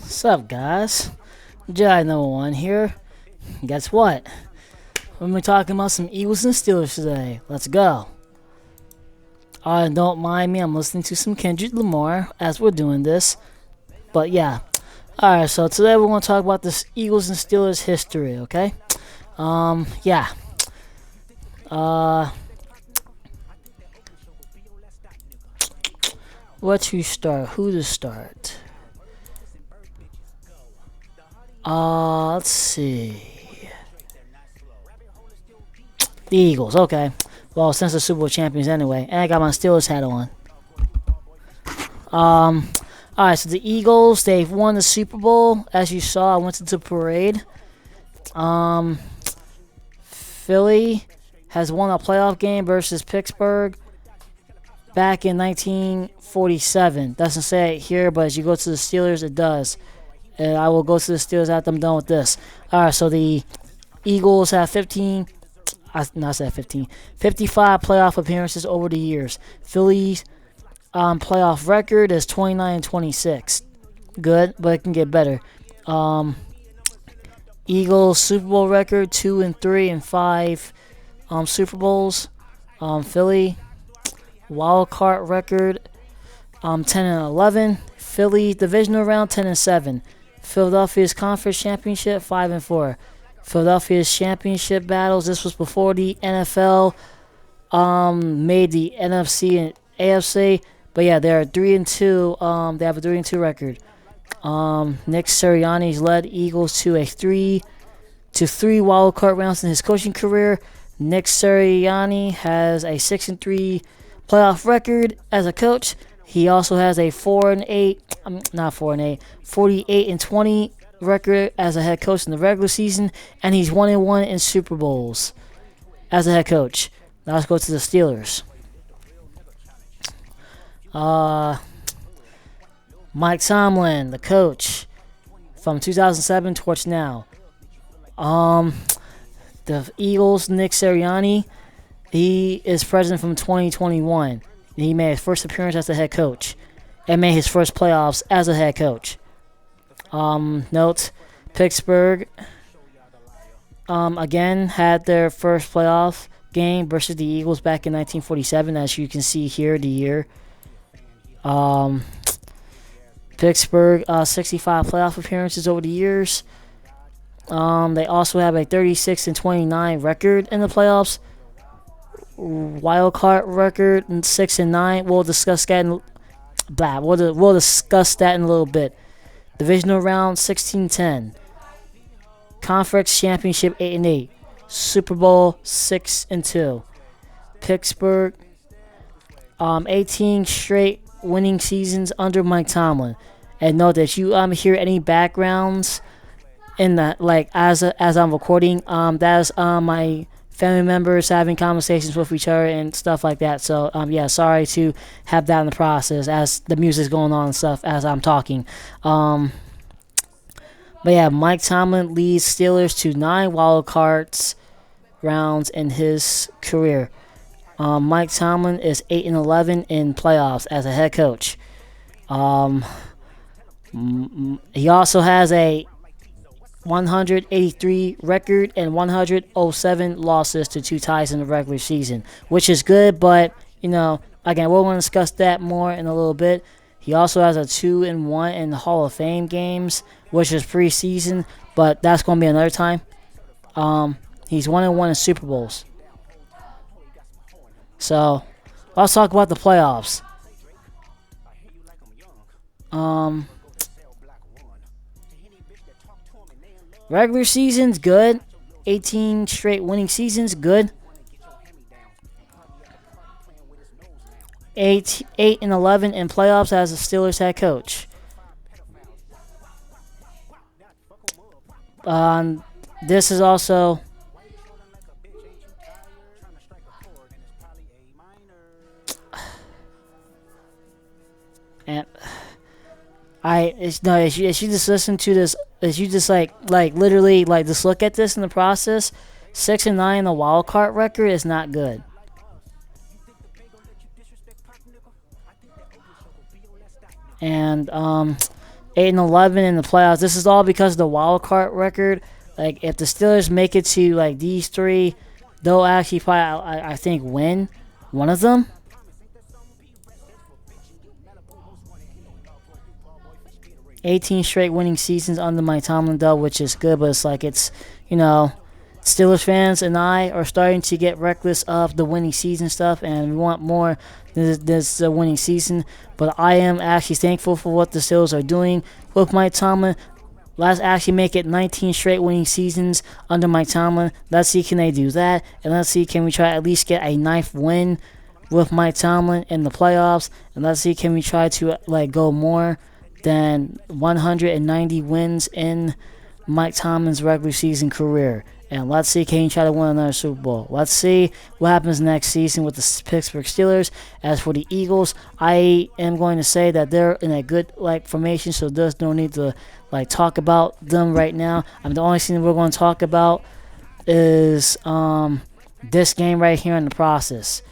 What's up, guys? Jedi number one here. Guess what? We're gonna be talking about some Eagles and Steelers today. Let's go. Don't mind me. I'm listening to some Kendrick Lamar as we're doing this. But yeah. Alright, so today we're gonna talk about this Eagles and Steelers history, okay? Yeah. Uh where to start? Who to start? Let's see. The Eagles, okay. Well, since the Super Bowl champions anyway. And I got my Steelers hat on. Alright, so the Eagles, they've won the Super Bowl. As you saw, I went to the parade. Philly has won a playoff game versus Pittsburgh back in 1947. Doesn't say it here, but as you go to the Steelers, it does. And I will go to the Steelers after I'm done with this. Alright, so the Eagles have 55 playoff appearances over the years. Philly's playoff record is 29-26. Good, but it can get better. Eagles Super Bowl record 2-3 and 5 Super Bowls. Philly wild card record 10-11. Philly divisional round 10-7. Philadelphia's conference championship 5-4. Philadelphia's championship battles. This was before the NFL made the NFC and AFC. But yeah, they're 3-2. They have a 3-2 record. Nick Sirianni's led Eagles to 3 wild card rounds in his coaching career. Nick Sirianni has a 6-3 playoff record as a coach. He also has a 48-20 record as a head coach in the regular season, and he's 1-1 in Super Bowls as a head coach. Now let's go to the Steelers. Mike Tomlin, the coach, from 2007 towards now. The Eagles, Nick Sirianni, he is president from 2021. He made his first appearance as the head coach and made his first playoffs as a head coach. Note, Pittsburgh again had their first playoff game versus the Eagles back in 1947, as you can see here, the year. Pittsburgh 65 playoff appearances over the years. They also have a 36-29 record in the playoffs. Wild card record 6-9. We'll discuss that we'll discuss that in a little bit. Divisional round 16-10. Conference championship 8-8. Super Bowl 6-2. Pittsburgh 18 straight winning seasons under Mike Tomlin. And note that you hear any backgrounds in that, like as I'm recording, that's my family members having conversations with each other and stuff like that. So yeah, sorry to have that in the process as the music's going on and stuff as I'm talking. But yeah, Mike Tomlin leads Steelers to 9 wild cards rounds in his career. Mike Tomlin is 8-11 in playoffs as a head coach. He also has a 183 record and 107 losses to 2 ties in the regular season, which is good, but again, we're going to discuss that more in a little bit. He also has a 2-1 in the Hall of Fame games, which is preseason, but that's going to be another time. He's 1-1 in Super Bowls. So let's talk about the playoffs. Regular season's good. 18 straight winning seasons, good. 8-11 in playoffs as a Steelers head coach. This is also and if you just listen to this, if you just like literally just look at this in the process, 6-9 the wild card record is not good. And 8-11 in the playoffs. This is all because of the wild card record. Like if the Steelers make it to like these three, they'll actually probably I think win one of them. 18 straight winning seasons under Mike Tomlin, though, which is good, but it's like you know, Steelers fans and I are starting to get reckless of the winning season stuff, and we want more than this winning season. But I am actually thankful for what the Steelers are doing with Mike Tomlin. Let's actually make it 19 straight winning seasons under Mike Tomlin. Let's see, can they do that? And let's see, can we try at least get a ninth win with Mike Tomlin in the playoffs? And let's see, can we try to like go more than 190 wins in Mike Tomlin's regular season career? And let's see, can he try to win another Super Bowl? Let's see what happens next season with the Pittsburgh Steelers. As for the Eagles, I am going to say that they're in a good formation, so there's no need to talk about them right now. The only thing we're going to talk about is this game right here in the process.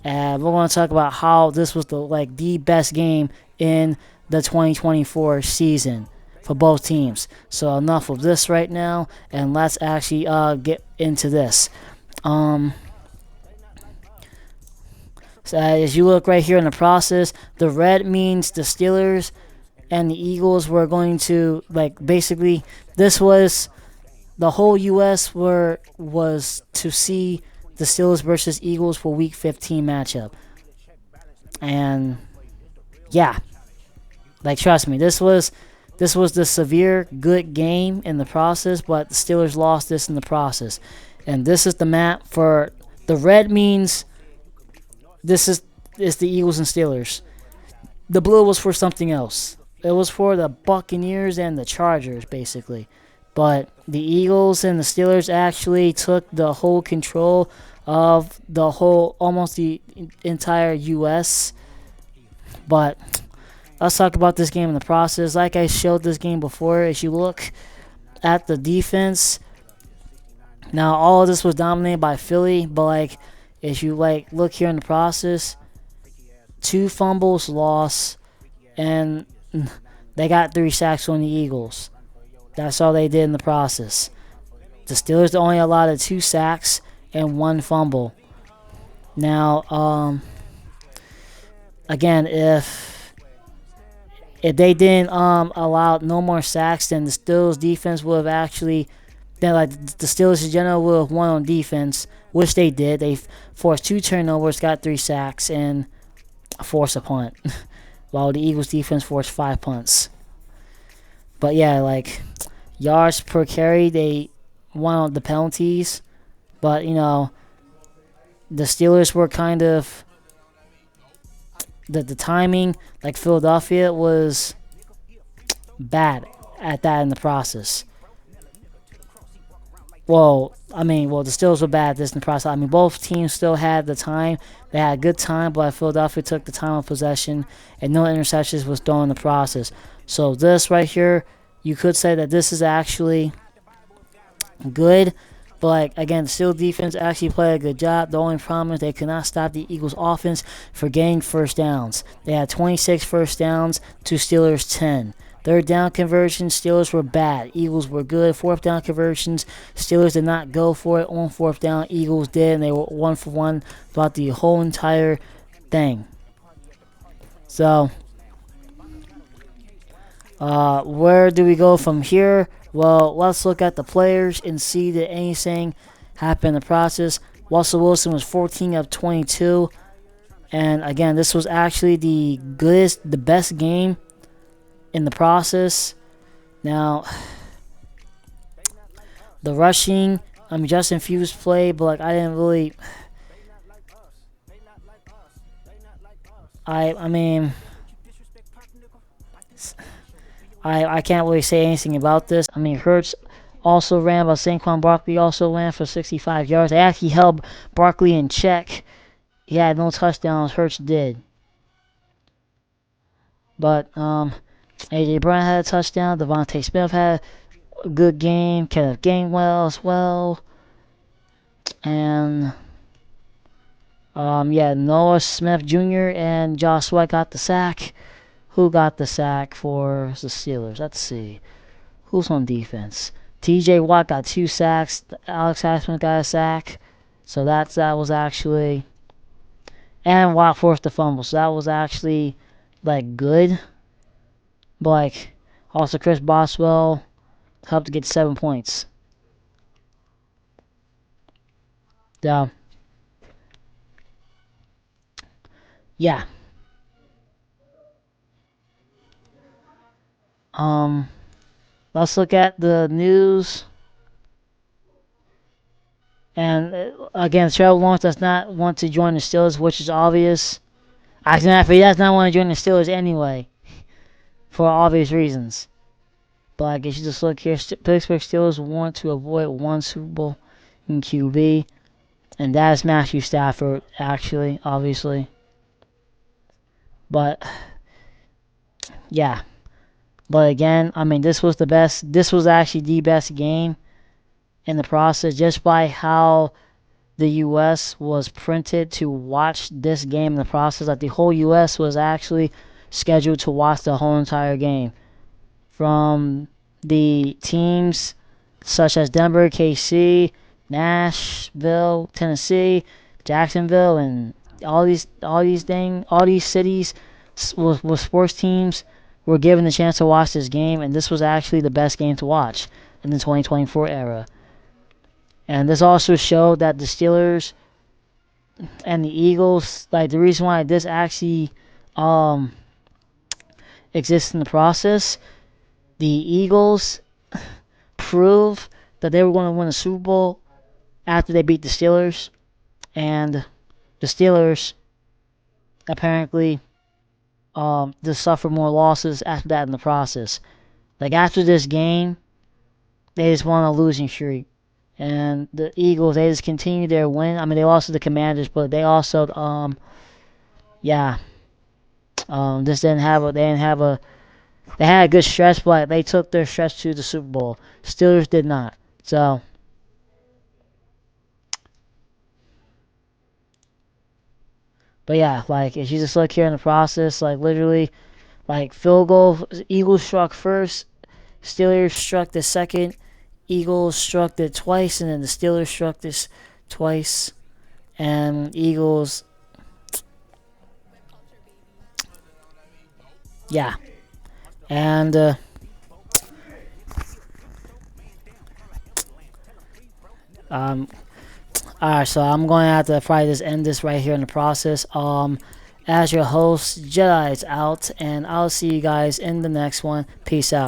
And we're going to talk about how this was the best game in the 2024 season for both teams. So enough of this right now, and let's actually get into this. So as you look right here in the process, the red means the Steelers and the Eagles were going to basically this was the whole U.S. was to see the Steelers versus Eagles for Week 15 matchup, and yeah, trust me, this was the severe good game in the process, but the Steelers lost this in the process. And this is the map for the red means this is the Eagles and Steelers. The blue was for something else. It was for the Buccaneers and the Chargers, basically. But the Eagles and the Steelers actually took the whole control of almost the entire U.S. But let's talk about this game in the process. Like I showed this game before, as you look at the defense, now all of this was dominated by Philly, but as you look here in the process, 2 fumbles lost, and they got 3 sacks on the Eagles. That's all they did in the process. The Steelers only allowed 2 sacks and 1 fumble. Now, again, if they didn't allow no more sacks, then the Steelers defense would have actually, the Steelers in general would have won on defense, which they did. They forced 2 turnovers, got 3 sacks, and forced a punt, while the Eagles defense forced 5 punts. But yeah, yards per carry, they won on the penalties, but the Steelers were kind of the timing, Philadelphia was bad at that in the process. The Steelers were bad at this in the process. Both teams still had the time. They had a good time, but Philadelphia took the time of possession, and no interceptions was thrown in the process. So this right here, you could say that this is actually good. But again, the Steelers defense actually played a good job. The only problem is they could not stop the Eagles offense for getting first downs. They had 26 first downs to Steelers 10. Third down conversions, Steelers were bad. Eagles were good. Fourth down conversions, Steelers did not go for it on fourth down. Eagles did, and they were 1 for 1 throughout the whole entire thing. So, where do we go from here? Well, let's look at the players and see that anything happened in the process. Russell Wilson was 14 of 22. And again, this was actually the best game in the process. Now, the rushing, Justin Fields played, but I didn't really. I can't really say anything about this. Hurts also ran, but Saquon Barkley also ran for 65 yards. They actually held Barkley in check. He had no touchdowns. Hurts did. But A.J. Brown had a touchdown. Devontae Smith had a good game. Kenneth Gainwell as well. And Noah Smith Jr. and Josh Sweat got the sack. Who got the sack for the Steelers? Let's see. Who's on defense? T.J. Watt got 2 sacks. Alex Highsmith got a sack. So that was actually... And Watt forced the fumble. So that was actually, like, good. But, like, also Chris Boswell helped to get 7 points. So, yeah. Let's look at the news. And again, Trevor Lawrence does not want to join the Steelers, which is obvious. Actually, he does not want to join the Steelers anyway, for obvious reasons. But I guess you just look here. Pittsburgh Steelers want to avoid one Super Bowl in QB, and that is Matthew Stafford, actually, obviously. But yeah. But again, I mean, this was the best. This was actually the best game in the process, just by how the U.S. was printed to watch this game in the process. Like the whole U.S. was actually scheduled to watch the whole entire game. From the teams such as Denver, KC, Nashville, Tennessee, Jacksonville, and all these cities with sports teams were given the chance to watch this game, and this was actually the best game to watch in the 2024 era. And this also showed that the Steelers and the Eagles, like the reason why this actually exists in the process, the Eagles proved that they were going to win the Super Bowl after they beat the Steelers, and the Steelers apparently just suffered more losses after that in the process. Like after this game, they just won a losing streak. And the Eagles, they just continued their win. I mean, they lost to the Commanders, but they also, just they had a good stretch, but they took their stretch to the Super Bowl. Steelers did not. So, but yeah, like, if you just look here in the process, like, literally, like, field goal, Eagles struck first, Steelers struck the second, Eagles struck it twice, and then the Steelers struck this twice, and Eagles, yeah, and alright, so I'm going to have to probably just end this right here in the process. As your host, Jedi's out, and I'll see you guys in the next one. Peace out.